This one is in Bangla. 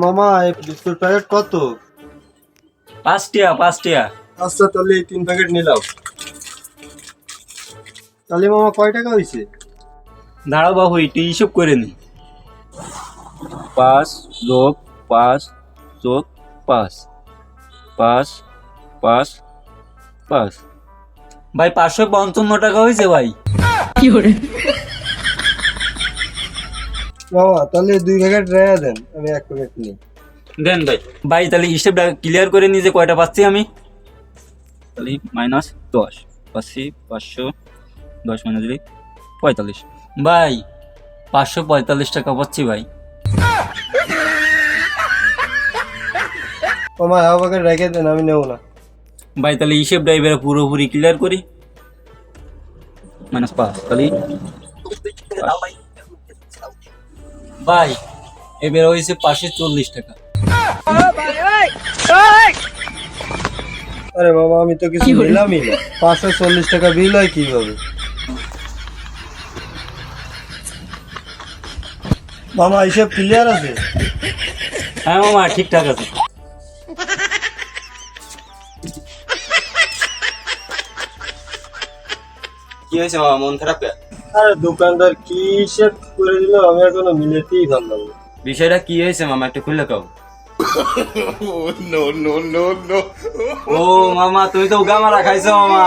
মামা এই বিস্কুট প্যাকেট কত? 5 টাকা 5 টাকা। আচ্ছা তাহলে এই 3 প্যাকেট নিলাম। তাহলে মামা কয় টাকা হয়েছে? দাঁড়াও বাবু একটু হিসাব করে নি। 5 যোগ 5 যোগ 5 5 5 5 ভাই 555 টাকা হয়েছে ভাই। মামা তাহলে 2 প্যাকেট রেয়া দেন, আমি 1 প্যাকেট নিই। দেন ভাই। ভাই তাহলে হিসাবটা ক্লিয়ার করে নি যে কয়টা পাচ্ছি আমি। তাহলে -10 পাচ্ছি 510 মানে দিলি 45। ভাই 545 টাকা পাচ্ছি ভাই। মামা 1 প্যাকেট রেখে দেন, আমি নেব না। ভাই তাহলে হিসেবটা এবারে পুরোপুরি ক্লিয়ার করি। -5 তাহলে ভাই এবারে হয়েছে 540 টাকা। আরে বাবা আমি তো কিছু নিলামই না, 540 টাকা বিল হয় কিভাবে? মামা হিসেব ক্লিয়ার আছে? হ্যাঁ মামা ঠিকঠাক আছে। কি হয়েছে মামা, মন খারাপ কে? আরে দোকানদার কি হিসেব করে দিল, আমি এখনো মিলাতেই পারলাম না। বিষয়টা কি হয়েছে মামা, একটু খুলে কাও। ও মামা তুমি তো উগা মারা খাইছো মামা।